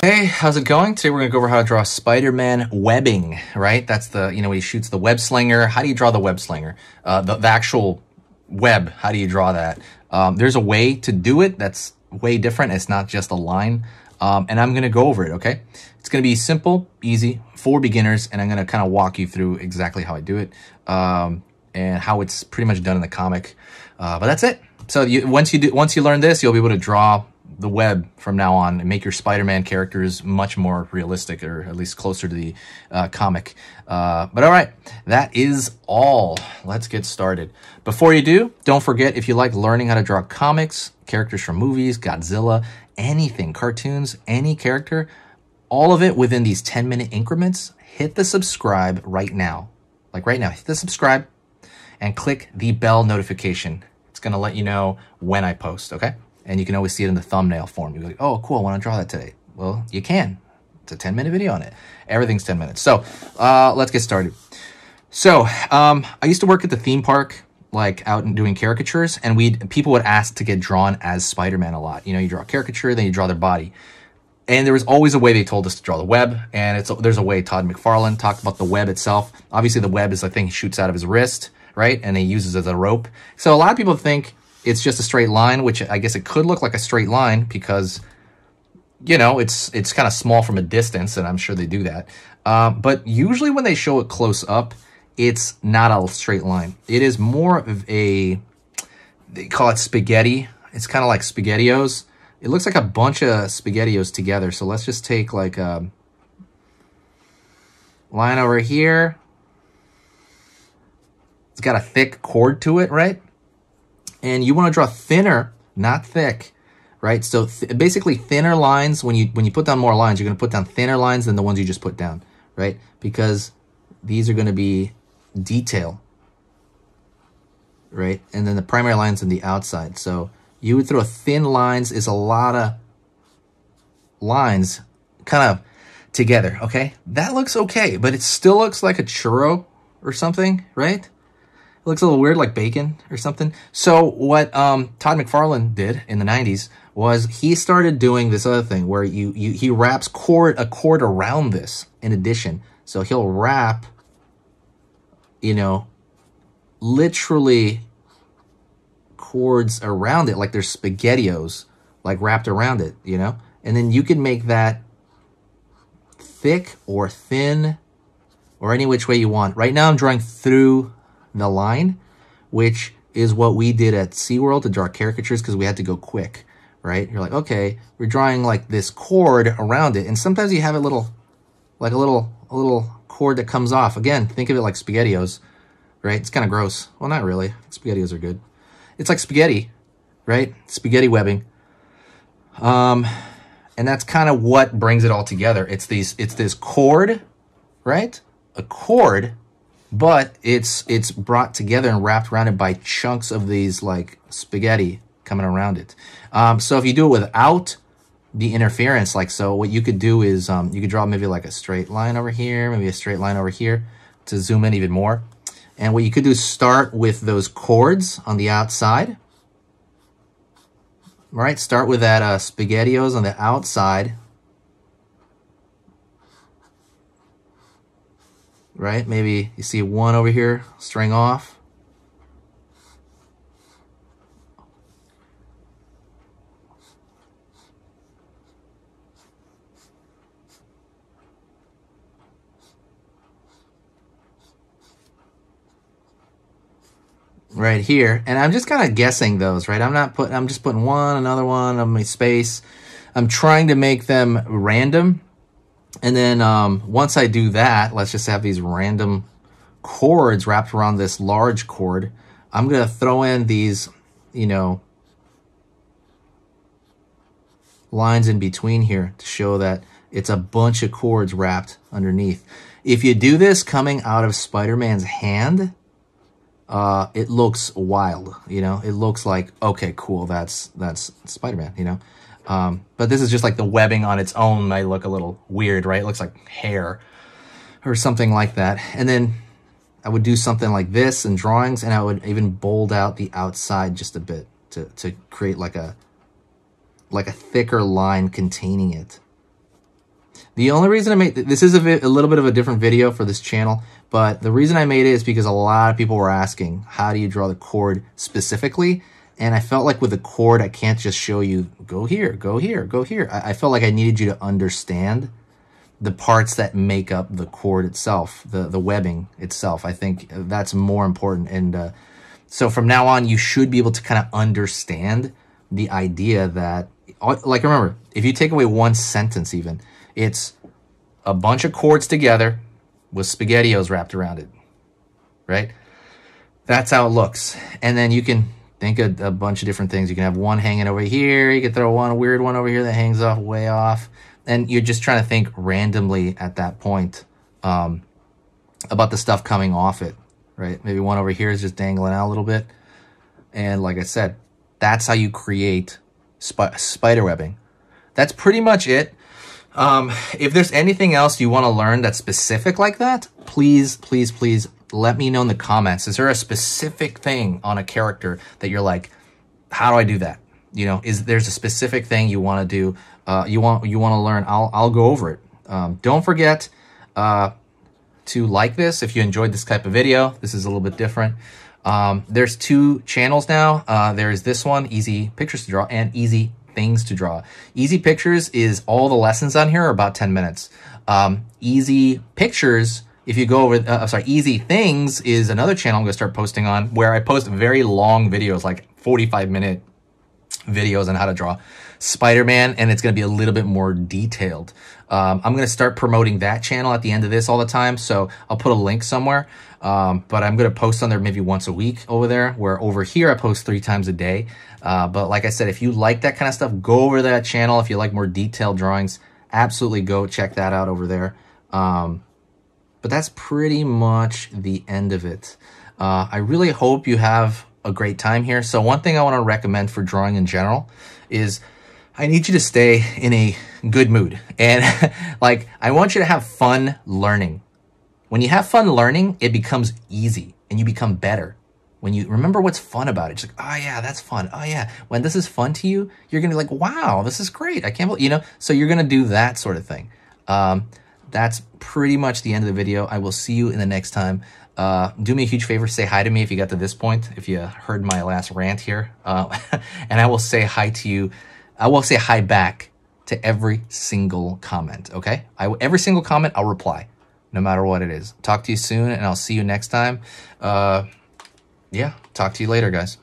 Hey, how's it going? Today we're going to go over how to draw Spider-Man webbing, right? That's the, when he shoots the web slinger. How do you draw the web slinger? The actual web, how do you draw that? There's a way to do it that's way different. It's not just a line. And I'm going to go over it, okay? It's going to be simple, easy, for beginners, and I'm going to kind of walk you through exactly how I do it and how it's pretty much done in the comic. But that's it. So once you learn this, you'll be able to draw the web from now on and make your Spider-Man characters much more realistic, or at least closer to the comic. But all right, that is all. Let's get started. Before you do, don't forget, if you like learning how to draw comics, characters from movies, Godzilla, anything, cartoons, any character, all of it within these 10-minute increments, hit the subscribe right now. Like right now, hit the subscribe and click the bell notification. It's going to let you know when I post, okay? And you can always see it in the thumbnail form. You're like, oh, cool, I want to draw that today. Well, you can. It's a 10-minute video on it. Everything's 10 minutes. So let's get started. So I used to work at the theme park, like out and doing caricatures, and people would ask to get drawn as Spider-Man a lot. You draw a caricature, then you draw their body. And there was always a way they told us to draw the web, and there's a way. Todd McFarlane talked about the web itself. Obviously, the web is the thing he shoots out of his wrist, right? And he uses as a rope. So a lot of people think it's just a straight line, which I guess it could look like a straight line because, it's kind of small from a distance, and I'm sure they do that. But usually when they show it close up, it's not a straight line. It is more of they call it spaghetti. It's kind of like SpaghettiOs. It looks like a bunch of SpaghettiOs together. So let's just take like a line over here. It's got a thick chord to it, right? And you want to draw thinner, not thick, right? So basically thinner lines, when you put down more lines, you're going to put down thinner lines than the ones you just put down, right? Because these are going to be detail, right? And then the primary line's on the outside. So you would throw thin lines is a lot of lines kind of together, okay? That looks okay, but it still looks like a churro or something, right? It looks a little weird, like bacon or something. So what Todd McFarlane did in the 90s was he started doing this other thing where he wraps a cord around this in addition. So he'll wrap, literally cords around it, like there's SpaghettiOs, like wrapped around it, And then you can make that thick or thin or any which way you want. Right now I'm drawing through the line, which is what we did at SeaWorld to draw caricatures because we had to go quick, right? You're like, okay, we're drawing like this cord around it, and sometimes you have a little cord that comes off. Again, think of it like SpaghettiOs, right? It's kind of gross. Well, not really. SpaghettiOs are good. It's like spaghetti, right? Spaghetti webbing. And that's kind of what brings it all together. It's this cord, right? A cord, but it's brought together and wrapped around it by chunks of these like spaghetti coming around it. So if you do it without the interference, like so, what you could do is you could draw maybe like a straight line over here, maybe a straight line over here to zoom in even more. And what you could do is start with those cords on the outside. All right, start with that SpaghettiOs on the outside. Right, maybe you see one over here, string off. Right here, and I'm just kind of guessing those, right? I'm just putting one, another one on my space. I'm trying to make them random. And then once I do that, let's just have these random cords wrapped around this large cord. I'm going to throw in these, lines in between here to show that it's a bunch of cords wrapped underneath. If you do this coming out of Spider-Man's hand, it looks wild, It looks like, okay, cool, that's Spider-Man, But this is just like the webbing on its own might look a little weird, right? It looks like hair or something like that. And then I would do something like this in drawings, and I would even bold out the outside just a bit to create like a thicker line containing it. The only reason I made this is a little bit of a different video for this channel, but the reason I made it is because a lot of people were asking, how do you draw the chord specifically? And I felt like with the chord, I can't just show you, go here, go here, go here. I felt like I needed you to understand the parts that make up the chord itself, the webbing itself. I think that's more important. And so from now on, you should be able to kind of understand the idea that, like, remember, if you take away one sentence even, it's a bunch of chords together with SpaghettiOs wrapped around it, right? That's how it looks. And then you can think of a bunch of different things. You can have one hanging over here. You can throw one weird one over here that hangs off way off. And you're just trying to think randomly at that point about the stuff coming off it, right? Maybe one over here is just dangling out a little bit. And like I said, that's how you create spider webbing. That's pretty much it. If there's anything else you want to learn that's specific like that, please, please, please let me know in the comments. Is there a specific thing on a character that you're like, how do I do that? You know, there's a specific thing you want to do, you want to learn, I'll go over it. Don't forget to like this if you enjoyed this type of video. This is a little bit different. There's two channels now. There's this one, Easy Pictures to Draw, and Easy Things to Draw. Easy Pictures is all the lessons on here are about 10 minutes. Easy Pictures, if you go over, Easy Things is another channel I'm going to start posting on, where I post very long videos, like 45-minute videos on how to draw Spider-Man, and it's going to be a little bit more detailed. I'm going to start promoting that channel at the end of this all the time, so I'll put a link somewhere. But I'm going to post on there maybe once a week over there, where over here I post 3 times a day. But like I said, if you like that kind of stuff, go over to that channel. If you like more detailed drawings, absolutely go check that out over there. But that's pretty much the end of it. I really hope you have a great time here. So one thing I want to recommend for drawing in general is I need you to stay in a good mood. And like, I want you to have fun learning. When you have fun learning, it becomes easy and you become better. When you remember what's fun about it, just like, oh yeah, that's fun. Oh yeah. When this is fun to you, you're going to be like, wow, this is great. I can't believe, you know, so you're going to do that sort of thing. That's pretty much the end of the video. I will see you in the next time. Do me a huge favor, say hi to me if you got to this point, if you heard my last rant here. And I will say hi to you. I will say hi back to every single comment, okay? Every single comment, I'll reply, no matter what it is. Talk to you soon, and I'll see you next time. Yeah, talk to you later, guys.